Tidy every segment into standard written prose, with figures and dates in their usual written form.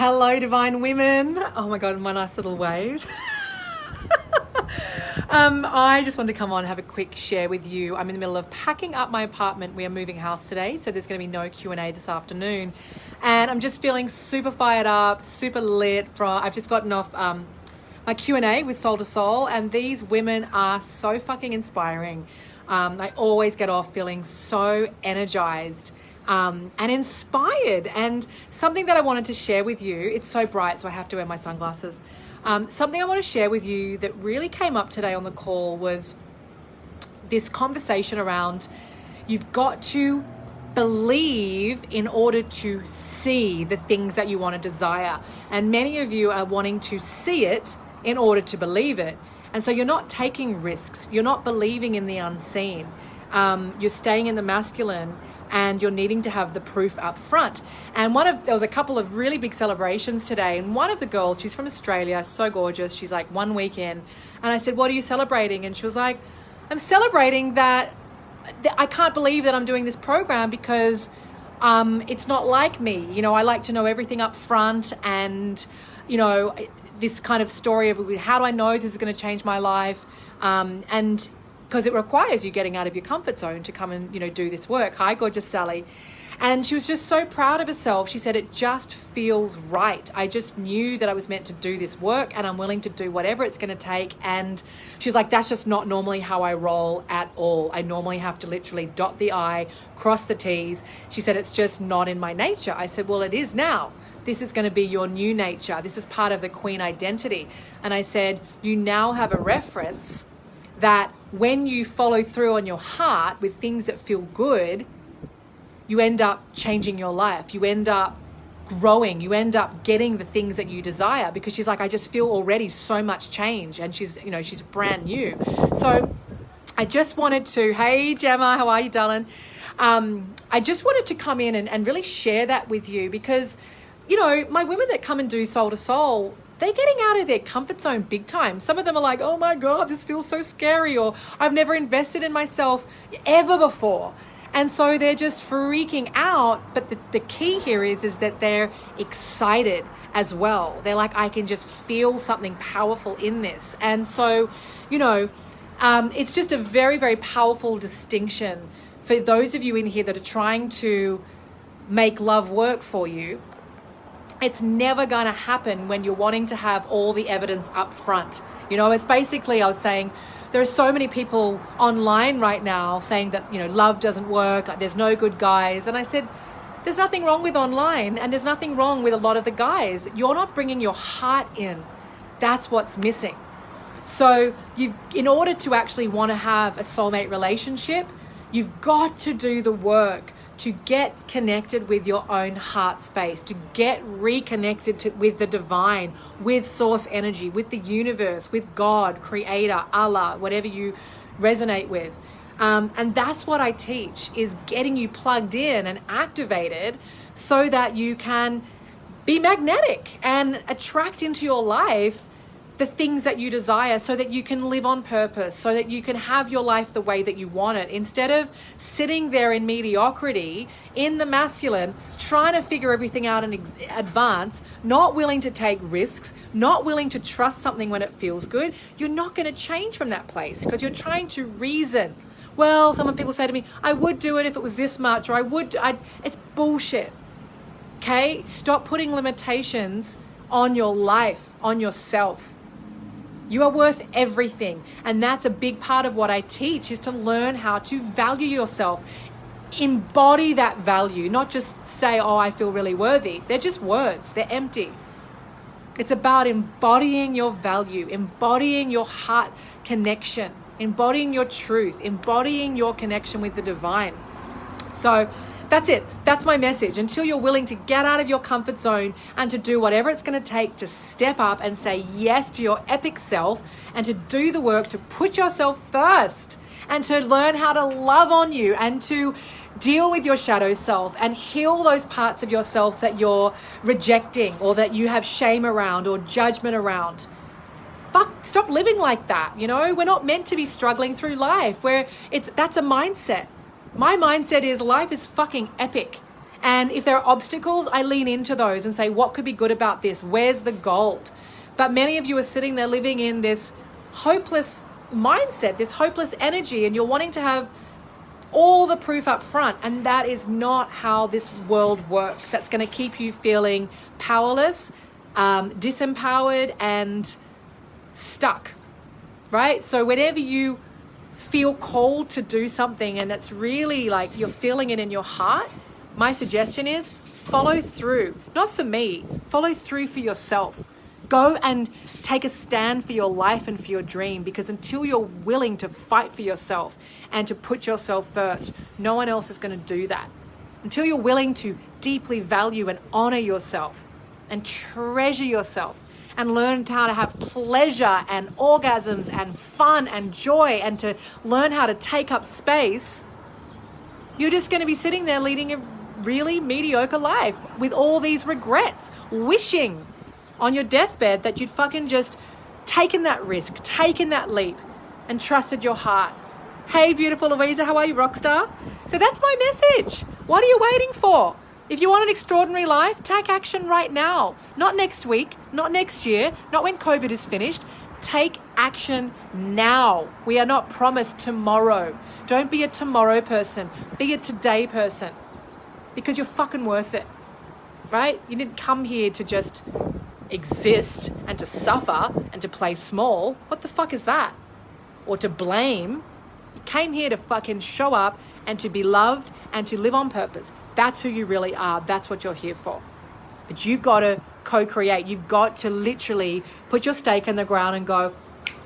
Hello, divine women. Oh my God, my nice little wave. I just wanted to come on and have a quick share with you. I'm in the middle of packing up my apartment. We are moving house today, so there's going to be no Q&A this afternoon. And I'm just feeling super fired up, super lit. I've just gotten off my Q&A with Soul to Soul, and these women are so fucking inspiring. I always get off feeling so energized and inspired. And something that I wanted to share with you, it's so bright, so I have to wear my sunglasses. Something I want to share with you that really came up today on the call was this conversation around you've got to believe in order to see the things that you want to desire. And many of you are wanting to see it in order to believe it. And so you're not taking risks. You're not believing in the unseen. You're staying in the masculine, and you're needing to have the proof up front. And there was a couple of really big celebrations today, and one of the girls, she's from Australia, so gorgeous, she's like 1 week in, and I said, what are you celebrating? And she was like, I'm celebrating that I can't believe that I'm doing this program because it's not like me. You know, I like to know everything up front, and you know, this kind of story of how do I know this is going to change my life, and because it requires you getting out of your comfort zone to come and, you know, do this work. Hi, gorgeous Sally. And she was just so proud of herself. She said, it just feels right. I just knew that I was meant to do this work, and I'm willing to do whatever it's going to take. And she's like, that's just not normally how I roll at all. I normally have to literally dot the I, cross the T's. She said, it's just not in my nature. I said, well, it is now. This is going to be your new nature. This is part of the queen identity. And I said, you now have a reference that when you follow through on your heart with things that feel good, you end up changing your life. You end up growing. You end up getting the things that you desire, because she's like, I just feel already so much change, and she's brand new. So I just wanted to, hey Gemma, how are you, darling? I just wanted to come in and really share that with you, because, you know, my women that come and do Soul to Soul, they're getting out of their comfort zone big time. Some of them are like, oh my God, this feels so scary, or I've never invested in myself ever before. And so they're just freaking out. But the key here is that they're excited as well. They're like, I can just feel something powerful in this. And so, you know, it's just a very, very powerful distinction for those of you in here that are trying to make love work for you. It's never going to happen when you're wanting to have all the evidence up front. You know, it's basically, I was saying, there are so many people online right now saying that, you know, love doesn't work, there's no good guys. And I said, there's nothing wrong with online, and there's nothing wrong with a lot of the guys. You're not bringing your heart in. That's what's missing. So in order to actually want to have a soulmate relationship, you've got to do the work to get connected with your own heart space, to get reconnected with the divine, with source energy, with the universe, with God, creator, Allah, whatever you resonate with. And that's what I teach, is getting you plugged in and activated so that you can be magnetic and attract into your life the things that you desire, so that you can live on purpose, so that you can have your life the way that you want it, instead of sitting there in mediocrity in the masculine, trying to figure everything out in advance, not willing to take risks, not willing to trust something when it feels good. You're not going to change from that place, because you're trying to reason. Well, some people say to me, I would do it if it was this much, or it's bullshit. Okay? Stop putting limitations on your life, on yourself. You are worth everything. And that's a big part of what I teach, is to learn how to value yourself. Embody that value, not just say, oh, I feel really worthy. They're just words. They're empty. It's about embodying your value, embodying your heart connection, embodying your truth, embodying your connection with the divine. So that's it. That's my message. Until you're willing to get out of your comfort zone and to do whatever it's going to take to step up and say yes to your epic self, and to do the work to put yourself first, and to learn how to love on you, and to deal with your shadow self and heal those parts of yourself that you're rejecting, or that you have shame around or judgment around. Stop living like that. You know, we're not meant to be struggling through life. That's a mindset. My mindset is life is fucking epic. And if there are obstacles, I lean into those and say, what could be good about this? Where's the gold? But many of you are sitting there living in this hopeless mindset, this hopeless energy, and you're wanting to have all the proof up front. And that is not how this world works. That's going to keep you feeling powerless, disempowered, and stuck, right? So whenever you feel called to do something and it's really like you're feeling it in your heart, my suggestion is follow through. Not for me, follow through for yourself. Go and take a stand for your life and for your dream, because until you're willing to fight for yourself and to put yourself first, no one else is going to do that. Until you're willing to deeply value and honor yourself and treasure yourself and learn how to have pleasure and orgasms and fun and joy and to learn how to take up space, you're just going to be sitting there leading a really mediocre life with all these regrets, wishing on your deathbed that you'd fucking just taken that risk, taken that leap, and trusted your heart. Hey, beautiful Louisa, how are you, rockstar? So that's my message. What are you waiting for? If you want an extraordinary life, take action right now. Not next week, not next year, not when COVID is finished. Take action now. We are not promised tomorrow. Don't be a tomorrow person. Be a today person. Because you're fucking worth it, right? You didn't come here to just exist and to suffer and to play small. What the fuck is that? Or to blame. You came here to fucking show up and to be loved and to live on purpose. That's who you really are. That's what you're here for. But you've got to co-create. You've got to literally put your stake in the ground and go,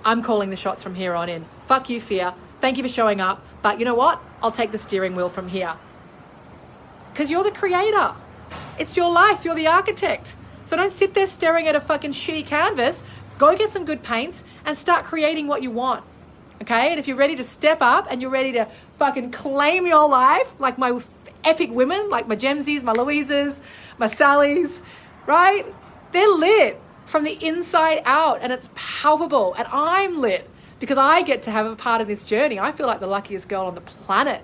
I'm calling the shots from here on in. Fuck you, fear. Thank you for showing up. But you know what? I'll take the steering wheel from here. Because you're the creator. It's your life. You're the architect. So don't sit there staring at a fucking shitty canvas. Go get some good paints and start creating what you want. Okay? And if you're ready to step up and you're ready to fucking claim your life, like my epic women, like my Gemsies, my Louises, my Sallys, right? They're lit from the inside out and it's palpable. And I'm lit because I get to have a part of this journey. I feel like the luckiest girl on the planet,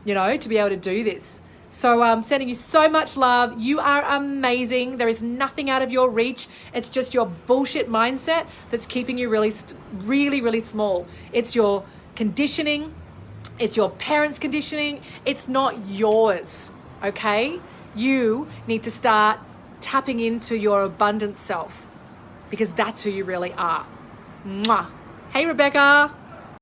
you know, to be able to do this. So I'm sending you so much love. You are amazing. There is nothing out of your reach. It's just your bullshit mindset that's keeping you really small. It's your conditioning. It's your parents' conditioning. It's not yours, okay? You need to start tapping into your abundant self because that's who you really are. Mwah. Hey, Rebecca.